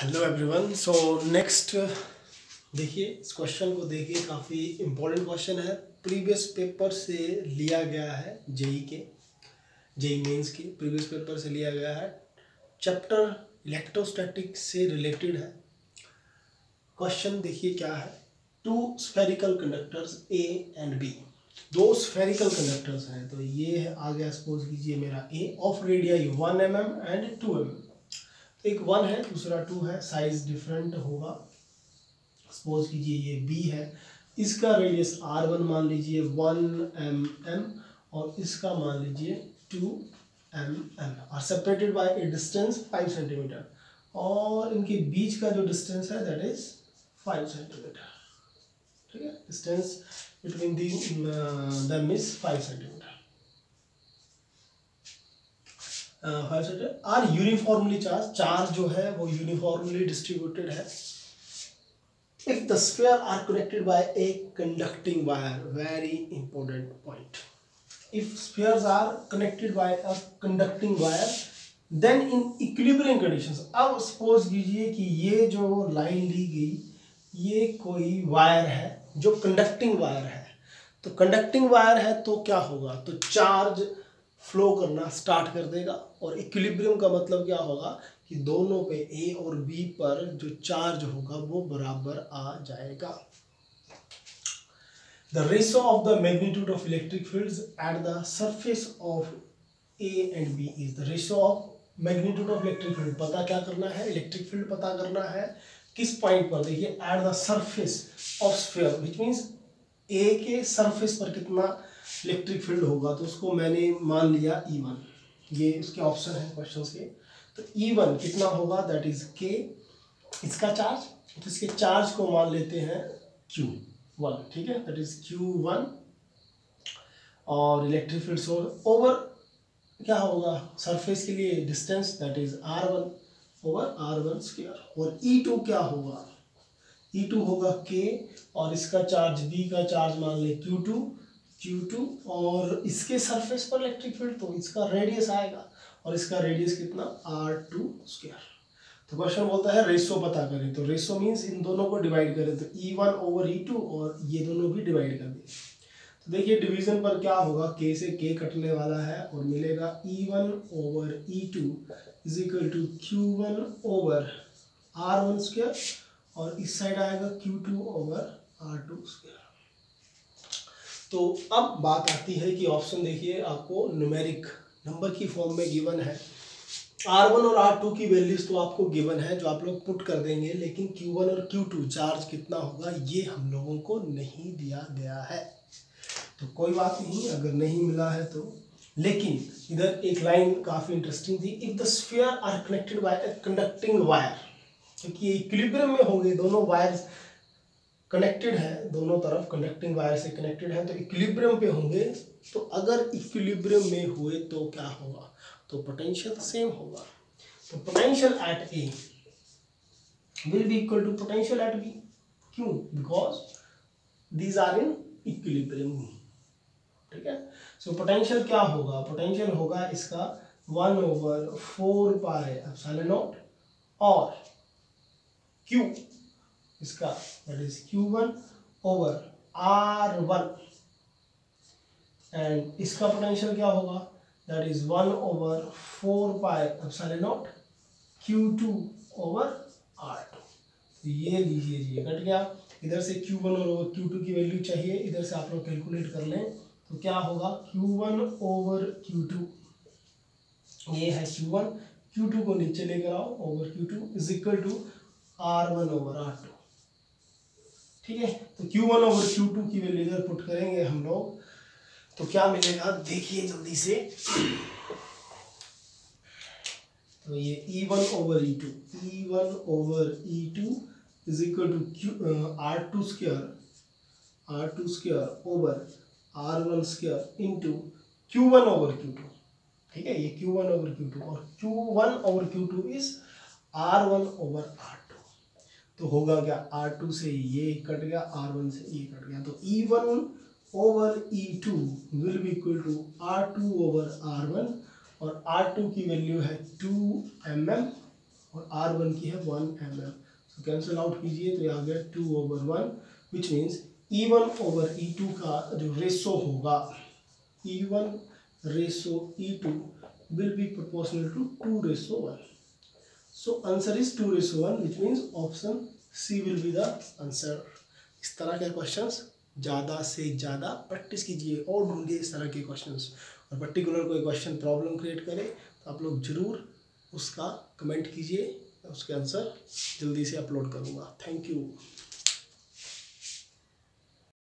Hello everyone. So next देखिए, इस question को देखिए, काफ़ी इम्पोर्टेंट क्वेश्चन है। प्रीवियस पेपर से लिया गया है, जेई मेंस के प्रीवियस पेपर से लिया गया है। चैप्टर इलेक्ट्रोस्टैटिक्स से रिलेटेड है। क्वेश्चन देखिए क्या है। Two spherical conductors A and B, दो स्फेरिकल कंडक्टर्स हैं। तो ये है, आ गया सपोज कीजिए मेरा A of radii 1 mm and 2 mm। एक 1 है, दूसरा 2 है, साइज डिफरेंट होगा। सपोज कीजिए ये बी है, इसका रेडियस r1 मान लीजिए 1 mm और इसका मान लीजिए 2 mm और separated by A distance 5 centimetre, और इनके बीच का जो डिस्टेंस है दैट इज 5 सेंटीमीटर। ठीक है, distance between them is 5 centimetre. 5 centimetre are uniformly charge जो है वो यूनिफॉर्मली डिस्ट्रीब्यूटेड है। If the sphere are connected by a conducting wire, very important point. If spheres are connected by a conducting wire, then in equilibrium conditions, अब suppose कीजिए कि ये जो line ली गई ये कोई वायर है जो कंडक्टिंग वायर है। तो कंडक्टिंग वायर है तो क्या होगा, तो चार्ज फ्लो करना स्टार्ट कर देगा। और इक्विलिब्रियम का मतलब क्या होगा कि दोनों पे ए और बी पर जो चार्ज होगा वो बराबर आ जाएगा। The ratio of the magnitude of electric fields at the surface of A and B is the ratio of magnitude of electric field. पता क्या करना है, इलेक्ट्रिक फील्ड पता करना है किस पॉइंट पर। देखिए, at the surface of sphere, which means A के सरफेस पर कितना इलेक्ट्रिक फील्ड होगा। तो उसको मैंने मान लिया E1, ये इसके ऑप्शन है क्वेश्चन के। तो E1 कितना होगा, दैट इज K, इसका चार्ज। तो इसके चार्ज को मान लेते हैं Q1, ठीक है, दैट इज Q1। और इलेक्ट्रिक फील्ड सोर्स ओवर क्या होगा, सरफेस के लिए distance, that is R1 over R1 square. और E2 क्या होगा, E2 होगा K, और इसका चार्ज B का चार्ज मान ले Q2, और इसके सरफेस पर इलेक्ट्रिक फील्ड तो इसका रेडियस आएगा, और इसका रेडियस कितना R2 स्क्वायर। तो क्वेश्चन बोलता है रेशियो पता करें। तो रेशियो मींस इन दोनों को डिवाइड करें, तो E1 ओवर E2 और ये दोनों भी डिवाइड कर दें। तो देखिए डिवीजन पर क्या होगा, K से K कटने वाला है और मिलेगा E1 over E2 is equal to Q1 ओवर R1 स्क्वायर, और इस साइड आएगा Q2 ओवर R2 स्क्वायर। तो अब बात आती है कि ऑप्शन देखिए आपको न्यूमेरिक नंबर की फॉर्म में गिवन है। R1 और R2 की वैल्यूज तो आपको गिवन है जो आप लोग पुट कर देंगे, लेकिन Q1 और Q2 चार्ज कितना होगा ये हम लोगों को नहीं दिया गया है। तो कोई बात नहीं, अगर नहीं मिला है तो। लेकिन इधर एक लाइन काफ़ी इंटरेस्टिंग थी, if the sphere are connected by a conducting wire, क्योंकि ये इक्विलिब्रियम में होंगे, दोनों वायर्स कनेक्टेड है, दोनों तरफ कंडक्टिंग वायर से कनेक्टेड है, तो इक्विलिब्रियम पे होंगे। तो अगर इक्विलिब्रियम में हुए तो क्या होगा, तो पोटेंशियल सेम होगा। तो potential at A will be equal to potential at B. क्यों, because these are in equilibrium. ठीक है, सो पोटेंशियल क्या होगा, पोटेंशियल होगा इसका 1 ओवर 4 पाई एप्सिलॉन नॉट, और Q इसका दैट इज Q1 ओवर R1, एंड इसका पोटेंशियल क्या होगा, that is 1 over 4 pi epsilon not Q2 over R2। तो ये लीजिए, ये कट गया। इधर से Q1 और Q2 की वैल्यू चाहिए, इधर से आप लोग कैलकुलेट कर लें। तो क्या होगा, Q1 ओवर Q2, ये है Q1, Q2 को नीचे लेकर आओ, over Q2 is equal to R1 over R2। ठीक है, तो Q1 ओवर Q2 की वैल्यू इधर पुट करेंगे हम लोग, तो क्या मिलेगा देखिए जल्दी से। तो ये E1 over E2 is equal to R2 square over R1 square into Q1 over Q2। ठीक है, ये Q1 ओवर Q2, और Q1 over Q2 is R1 over R2। तो होगा क्या, R2 से ये कट गया, R1 से ये कट गया, तो E1 over E2 will be equal to R2 over R1, और R2 की वैल्यू है 2 mm और R1 की है 1 mm। तो कैंसिल आउट कीजिए तो ये आ गया 2/1, which means E1 over E2 का जो रेशो होगा, E1 ratio E2 will be proportional to 2/1. So answer is 2/1, which means option C will be the answer. इस तरह के क्वेश्चंस ज़्यादा से ज़्यादा प्रैक्टिस कीजिए और ढूंढिए इस तरह के क्वेश्चंस, और पर्टिकुलर कोई क्वेश्चन प्रॉब्लम क्रिएट करे तो आप लोग ज़रूर उसका कमेंट कीजिए, उसके आंसर जल्दी से अपलोड करूँगा। Thank you.